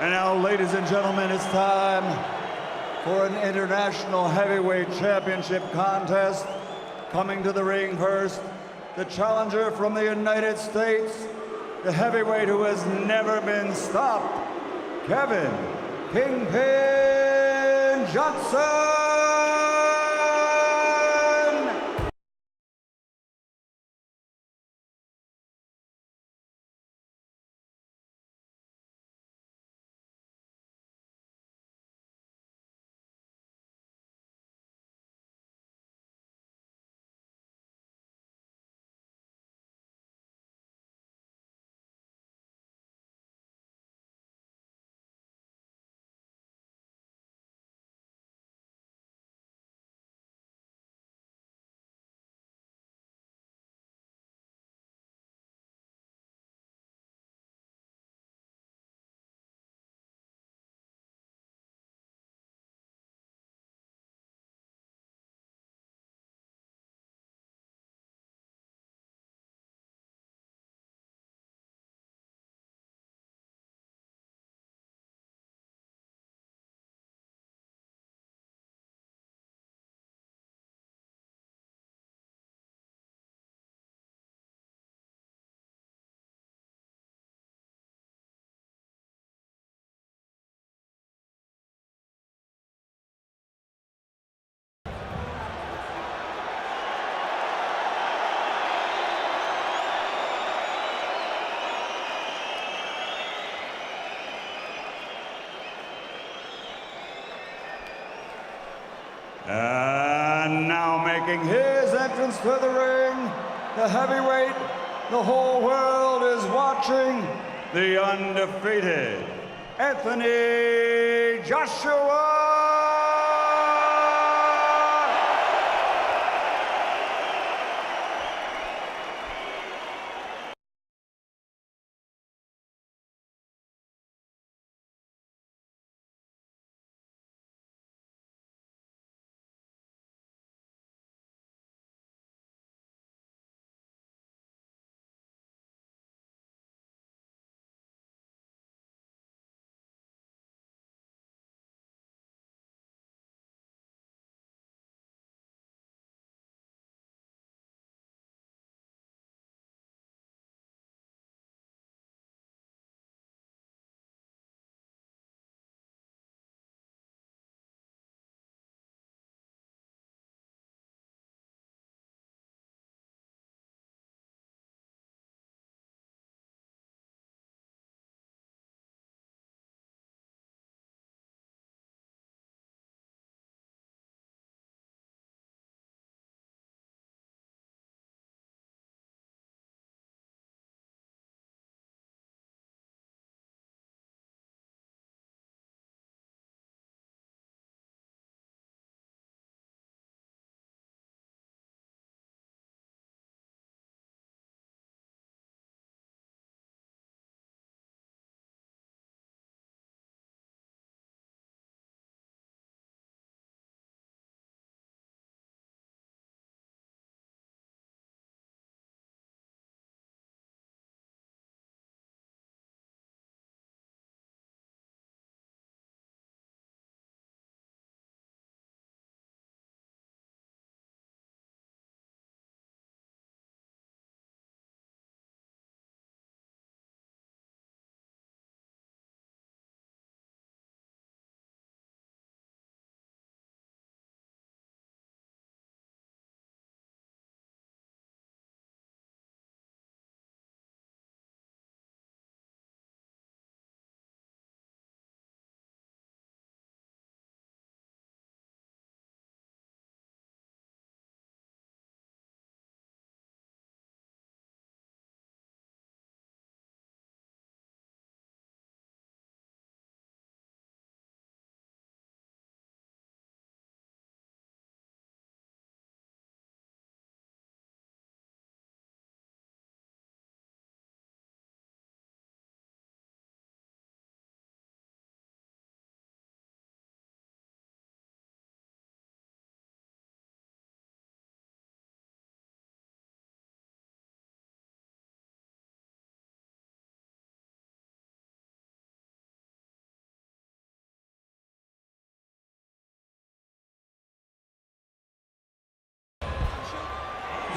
And now, ladies and gentlemen, it's time for an international heavyweight championship contest. Coming to the ring first, the challenger from the United States, the heavyweight who has never been stopped, Kevin Kingpin Johnson! And now making his entrance to the ring, the heavyweight the whole world is watching, the undefeated Anthony Joshua!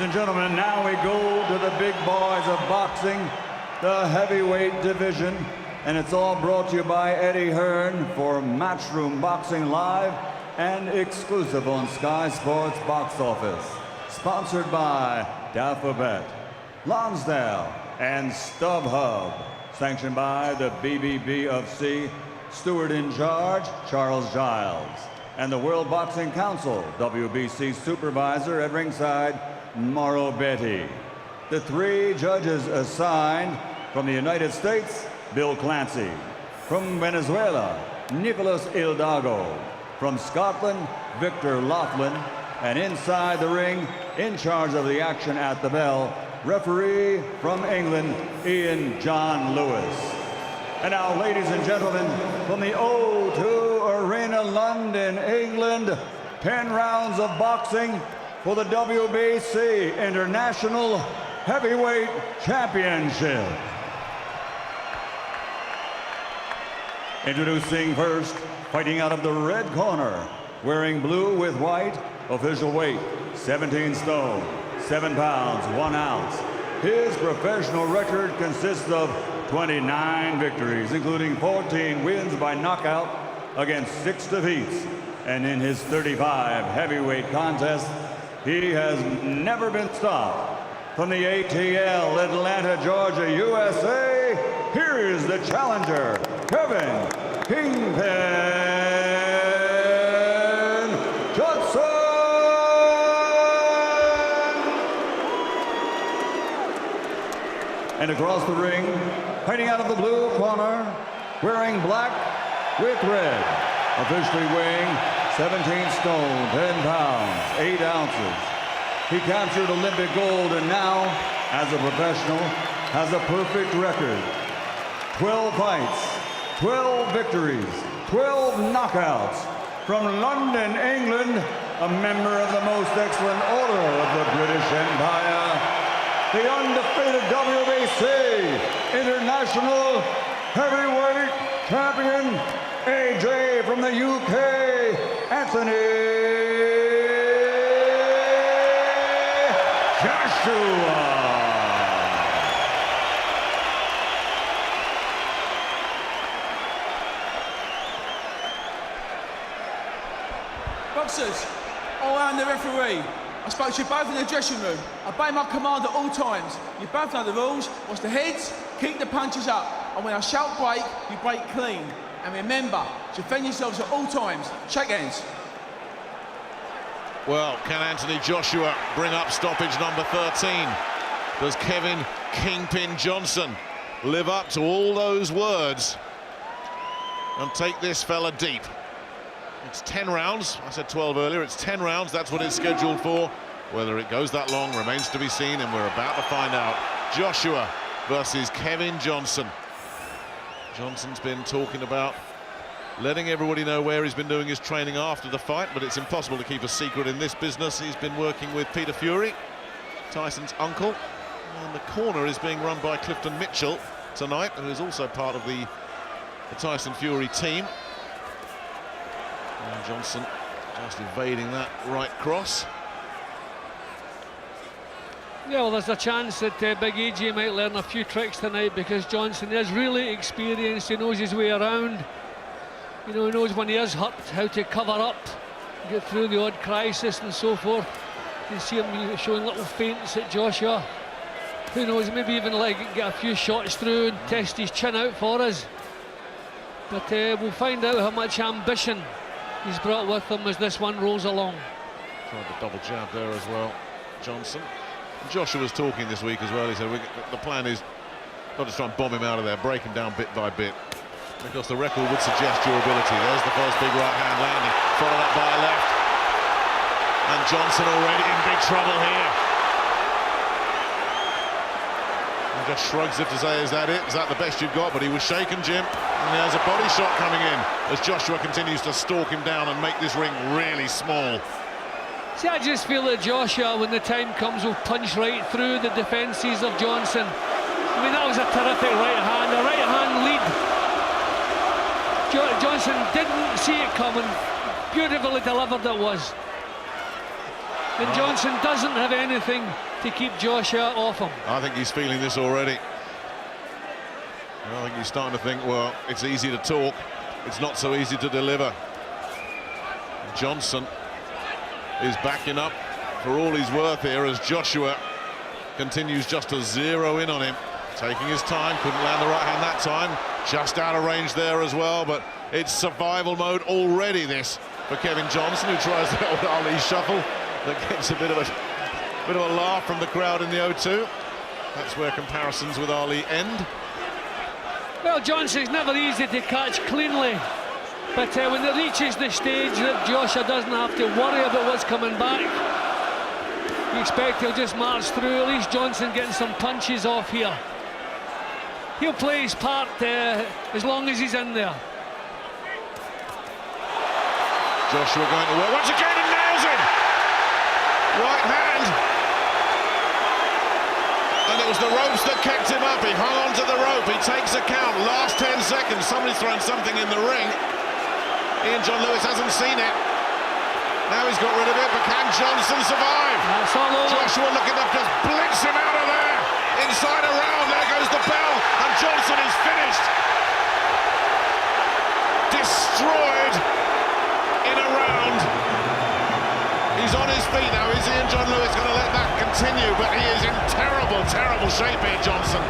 and gentlemen, now we go to the big boys of boxing, the heavyweight division, and it's all brought to you by Eddie Hearn for Matchroom Boxing Live and exclusive on Sky Sports Box Office. Sponsored by Alphabet, Lonsdale, and StubHub. Sanctioned by the BBBofC, steward in charge, Charles Giles, and the World Boxing Council, WBC supervisor at ringside, Mauro Betti. The three judges assigned: from the United States, Bill Clancy; from Venezuela, Nicolas Hidalgo; from Scotland, Victor Laughlin; and inside the ring, in charge of the action at the bell, referee from England, Ian John Lewis. And now, ladies and gentlemen, from the O2 Arena, London, England, 10 rounds of boxing for the WBC International Heavyweight Championship. Introducing first, fighting out of the red corner, wearing blue with white, official weight 17 stone, 7 pounds, 1 ounce. His professional record consists of 29 victories, including 14 wins by knockout against 6 defeats. And in his 35 heavyweight contests, he has never been stopped. From the ATL, Atlanta, Georgia, USA, here is the challenger, Kevin Kingpin Johnson! And across the ring, fighting out of the blue corner, wearing black with red, officially weighing 17 stone, 10 pounds, 8 ounces. He captured Olympic gold and now, as a professional, has a perfect record. 12 fights, 12 victories, 12 knockouts. From London, England, a member of the most excellent order of the British Empire, the undefeated WBC International Heavyweight Champion, AJ from the UK, Anthony Joshua. Boxers, I am the referee. I spoke to you both in the dressing room. I obey my command at all times. You both know the rules. Watch the heads, keep the punches up. And when I shout break, you break clean. And remember, defend yourselves at all times. Shake hands. Well, can Anthony Joshua bring up stoppage number 13? Does Kevin Kingpin Johnson live up to all those words and take this fella deep? It's 10 rounds. I said 12 earlier. It's 10 rounds. That's what it's scheduled for. Whether it goes that long remains to be seen, and we're about to find out. Joshua versus Kevin Johnson. Johnson's been talking about letting everybody know where he's been doing his training after the fight, but it's impossible to keep a secret in this business. He's been working with Peter Fury, Tyson's uncle, and the corner is being run by Clifton Mitchell tonight, who is also part of the Tyson Fury team. And Johnson just evading that right cross. Yeah, well, there's a chance that Big AJ might learn a few tricks tonight, because Johnson is really experienced. He knows his way around. You know, he knows when he is hurt how to cover up, get through the odd crisis and so forth. You see him showing little feints at Joshua. Who knows, maybe even like get a few shots through and test his chin out for us. But we'll find out how much ambition he's brought with him as this one rolls along. Tried the double jab there as well, Johnson. Joshua was talking this week as well. He said the plan is not to try and bomb him out of there, break him down bit by bit, because the record would suggest durability. There's the first big right hand landing, followed up by a left. And Johnson already in big trouble here. He just shrugs as if to say, is that it? Is that the best you've got? But he was shaken, Jim. And there's a body shot coming in as Joshua continues to stalk him down and make this ring really small. See, I just feel that Joshua, when the time comes, will punch right through the defences of Johnson. I mean, that was a terrific right hand, a right hand lead. Johnson didn't see it coming. Beautifully delivered it was. And Johnson doesn't have anything to keep Joshua off him. I think he's feeling this already. I think he's starting to think, well, it's easy to talk, it's not so easy to deliver. Johnson is backing up for all he's worth here as Joshua continues just to zero in on him. Taking his time, couldn't land the right hand that time. Just out of range there as well, but it's survival mode already, this, for Kevin Johnson, who tries the old Ali shuffle. That gets a bit of a laugh from the crowd in the O2. That's where comparisons with Ali end. Well, Johnson's never easy to catch cleanly, but when it reaches the stage that Joshua doesn't have to worry about what's coming back, you expect he'll just march through. At least Johnson getting some punches off here. He'll play his part as long as he's in there. Joshua going to work once again and nails him. Right hand. And it was the ropes that kept him up. He hung on to the rope. He takes a count. Last 10 seconds. Somebody's thrown something in the ring. Ian John Lewis hasn't seen it. Now he's got rid of it, but can Johnson survive? That's all over. Joshua looking to just blitz him out of there. Inside a round, there goes the bell, and Johnson is finished. Destroyed in a round. He's on his feet now. Is Ian John Lewis going to let that continue? But he is in terrible, terrible shape here, Johnson.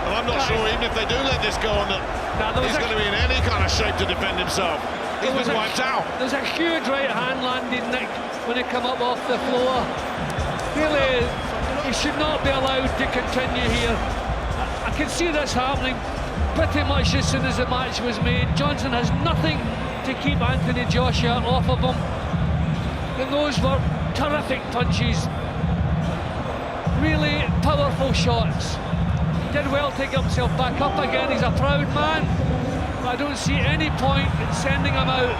And I'm not sure, even if they do let this go on, that he's going to be in any kind of shape to defend himself. He's been wiped out. There's a huge right hand landed, Nick, when he come up off the floor. Really, he should not be allowed to continue here. I can see this happening pretty much as soon as the match was made. Johnson has nothing to keep Anthony Joshua off of him. And those were terrific punches. Really powerful shots. Did well to get himself back up again. He's a proud man. But I don't see any point in sending him out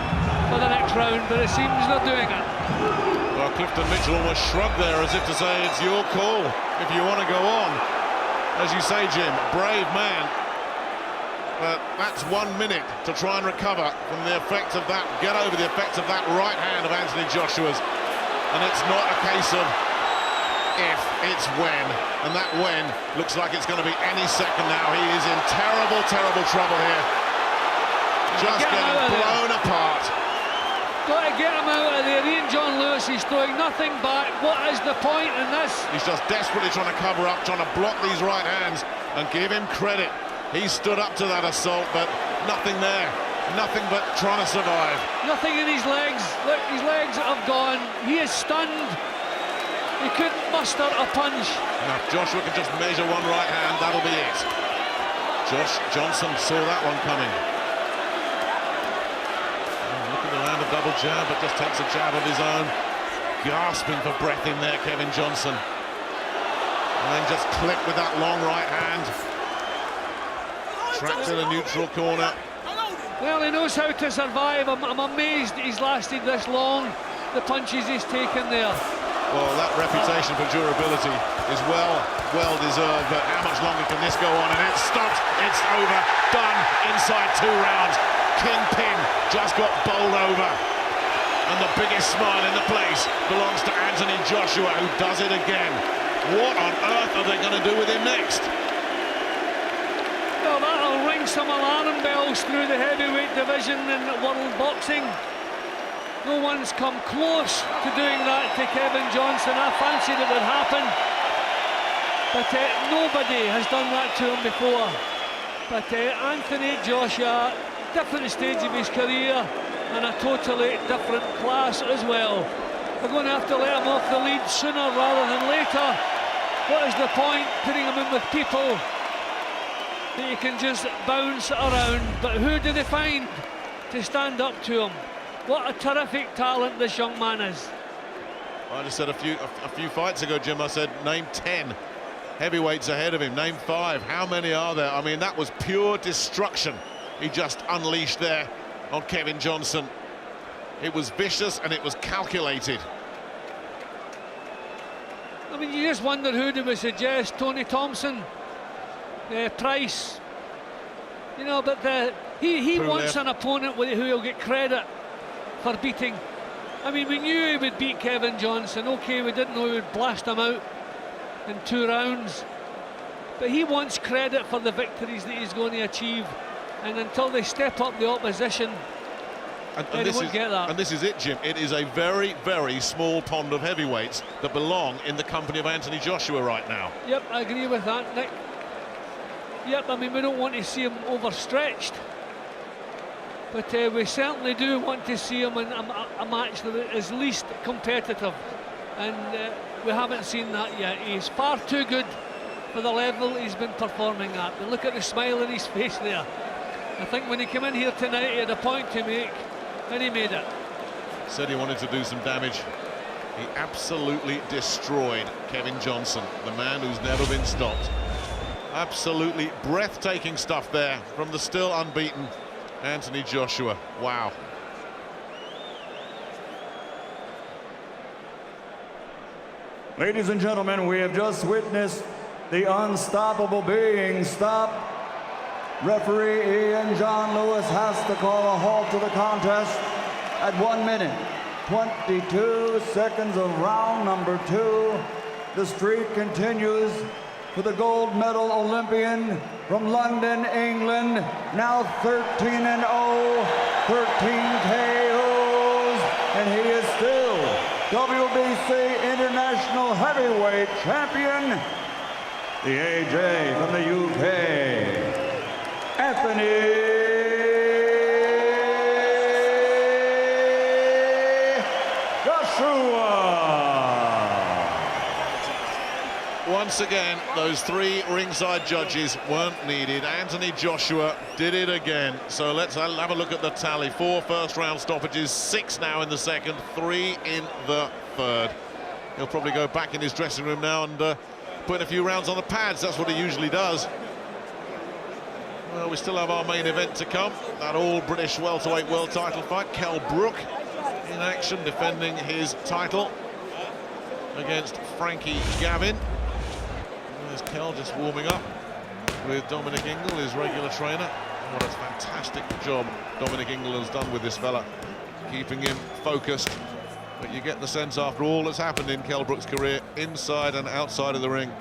for the next round, but it seems they're doing it. Well, Clifton Mitchell almost shrugged there as if to say it's your call if you want to go on. As you say, Jim, brave man. But that's 1 minute to try and recover from the effect of that, get over the effect of that right hand of Anthony Joshua's. And it's not a case of if, it's when. And that when looks like it's going to be any second now. He is in terrible, terrible trouble here. Just getting blown apart. Got to get him out of there. Ian John Lewis, he's throwing nothing back. What is the point in this? He's just desperately trying to cover up, trying to block these right hands, and give him credit. He stood up to that assault, but nothing there. Nothing but trying to survive. Nothing in his legs. Look, his legs have gone. He is stunned. He couldn't muster a punch. Now, if Joshua can just measure one right hand, that'll be it. Johnson saw that one coming. Looking to land a double jab, but just takes a jab of his own. Gasping for breath in there, Kevin Johnson. And then just clipped with that long right hand. Trapped in a neutral corner. Well, he knows how to survive. I'm amazed he's lasted this long. The punches he's taken there. Well, that reputation for durability is well deserved, but how much longer can this go on? And it's stopped, it's over, done, inside 2 rounds. Kingpin just got bowled over. And the biggest smile in the place belongs to Anthony Joshua, who does it again. What on earth are they going to do with him next? Well, that'll ring some alarm bells through the heavyweight division in world boxing. No one's come close to doing that to Kevin Johnson. I fancied it would happen, but nobody has done that to him before. But Anthony Joshua, different stage of his career and a totally different class as well. They're going to have to let him off the lead sooner rather than later. What is the point putting him in with people that you can just bounce around? But who do they find to stand up to him? What a terrific talent this young man is. I just said a few fights ago, Jim, I said name 10 heavyweights ahead of him, name 5. How many are there? I mean, that was pure destruction he just unleashed there on Kevin Johnson. It was vicious and it was calculated. I mean, you just wonder who they would suggest. Tony Thompson, Price, you know, but he wants an opponent who will get credit for beating. I mean, we knew he would beat Kevin Johnson. Okay, we didn't know he would blast him out in 2 rounds. But he wants credit for the victories that he's going to achieve. And until they step up the opposition, he won't get that. And this is it, Jim. It is a very, very small pond of heavyweights that belong in the company of Anthony Joshua right now. Yep, I agree with that, Nick. Yep, I mean, we don't want to see him overstretched. But we certainly do want to see him in a match that is least competitive. And we haven't seen that yet. He's far too good for the level he's been performing at. But look at the smile in his face there. I think when he came in here tonight, he had a point to make, and he made it. Said he wanted to do some damage. He absolutely destroyed Kevin Johnson, the man who's never been stopped. Absolutely breathtaking stuff there from the still unbeaten Anthony Joshua. Wow. Ladies and gentlemen, we have just witnessed the unstoppable being stopped. Referee Ian John Lewis has to call a halt to the contest at 1 minute, 22 seconds of round number 2. The streak continues for the gold medal Olympian from London, England, now 13-0, 13 KOs, and he is still WBC International Heavyweight Champion, the AJ from the UK, Anthony Joshua. Once again, those 3 ringside judges weren't needed. Anthony Joshua did it again. So let's have a look at the tally. 4 first-round stoppages, 6 now in the second, 3 in the third. He'll probably go back in his dressing room now and put in a few rounds on the pads. That's what he usually does. Well, we still have our main event to come. That all-British welterweight world title fight. Kell Brook in action, defending his title against Frankie Gavin. There's Kell just warming up with Dominic Ingle, his regular trainer. What a fantastic job Dominic Ingle has done with this fella, keeping him focused. But you get the sense after all that's happened in Kell Brook's career, inside and outside of the ring,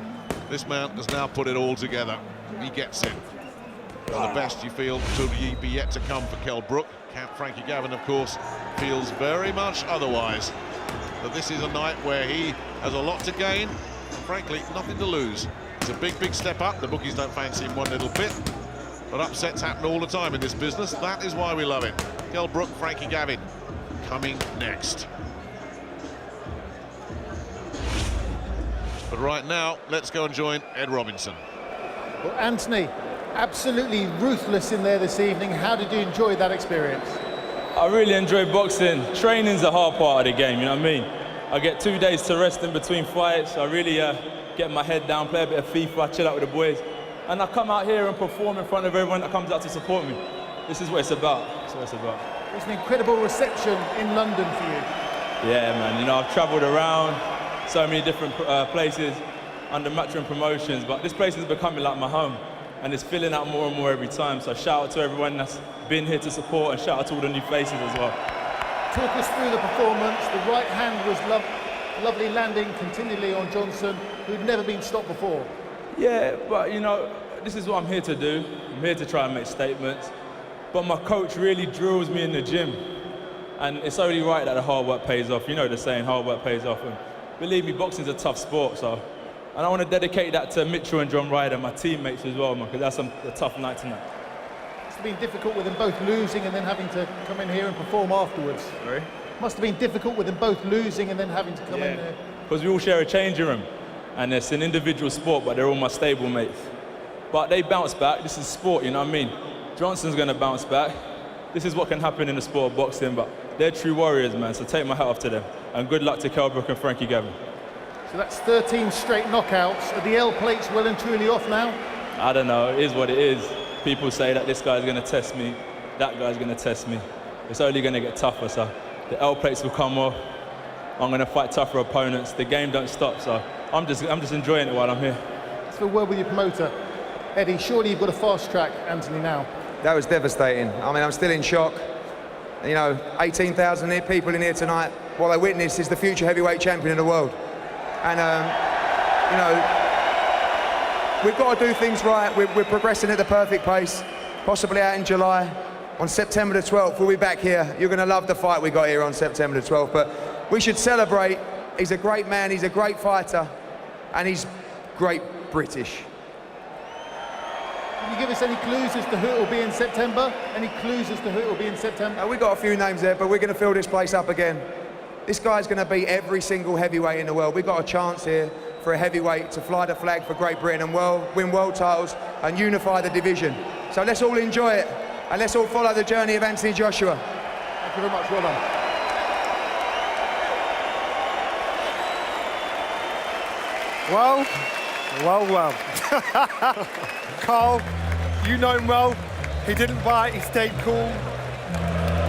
this man has now put it all together. He gets it. Well, the best you feel could be yet to come for Kell Brook. Frankie Gavin, of course, feels very much otherwise. But this is a night where he has a lot to gain, and frankly, nothing to lose. It's a big, big step up. The bookies don't fancy him one little bit, but upsets happen all the time in this business. That is why we love it. Kell Brook, Frankie Gavin, coming next. But right now, let's go and join Ed Robinson. Well, Anthony, absolutely ruthless in there this evening. How did you enjoy that experience? I really enjoy boxing. Training's the hard part of the game, you know what I mean? I get 2 days to rest in between fights. I really get my head down, play a bit of FIFA, chill out with the boys. And I come out here and perform in front of everyone that comes out to support me. This is what it's about. That's what it's about. It's an incredible reception in London for you. Yeah, man. You know, I've travelled around so many different places under Matchroom Promotions, but this place is becoming like my home. And it's filling out more and more every time. So shout out to everyone that's been here to support, and shout out to all the new faces as well. Talk us through the performance. The right hand was lovely, landing continually on Johnson, who'd never been stopped before. Yeah, but you know, this is what I'm here to do. I'm here to try and make statements. But my coach really drills me in the gym. And it's only right that the hard work pays off. You know the saying, hard work pays off. And believe me, boxing's a tough sport, so. And I want to dedicate that to Mitchell and John Ryder, my teammates as well, man, because that's a tough night tonight. Must have been difficult with them both losing and then having to come in here and perform afterwards. Sorry? Must have been difficult with them both losing and then having to come in there. Because we all share a changing room, and it's an individual sport, but they're all my stable mates. But they bounce back. This is sport, you know what I mean? Johnson's going to bounce back. This is what can happen in the sport of boxing, but they're true warriors, man, so take my hat off to them. And good luck to Kell Brook and Frankie Gavin. So that's 13 straight knockouts. Are the L plates well and truly off now? I don't know, it is what it is. People say that this guy's going to test me, that guy's going to test me. It's only going to get tougher, so the L plates will come off. I'm going to fight tougher opponents. The game don't stop, so I'm just enjoying it while I'm here. Let's have a word with your promoter. Eddie, surely you've got a fast track Anthony now. That was devastating. I mean, I'm still in shock. You know, 18,000 people in here tonight. What they witnessed is the future heavyweight champion of the world. And, you know, we've got to do things right. We're progressing at the perfect pace, possibly out in July. On September the 12th, we'll be back here. You're going to love the fight we got here on September the 12th. But we should celebrate. He's a great man, he's a great fighter, and he's great British. Can you give us any clues as to who it will be in September? Any clues as to who it will be in September? We've got a few names there, but we're going to fill this place up again. This guy's going to beat every single heavyweight in the world. We've got a chance here for a heavyweight to fly the flag for Great Britain and win world titles and unify the division. So let's all enjoy it, and let's all follow the journey of Anthony Joshua. Thank you very much, well done. Well. Carl, you know him well. He didn't bite, he stayed cool.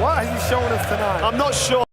What has he shown us tonight? I'm not sure.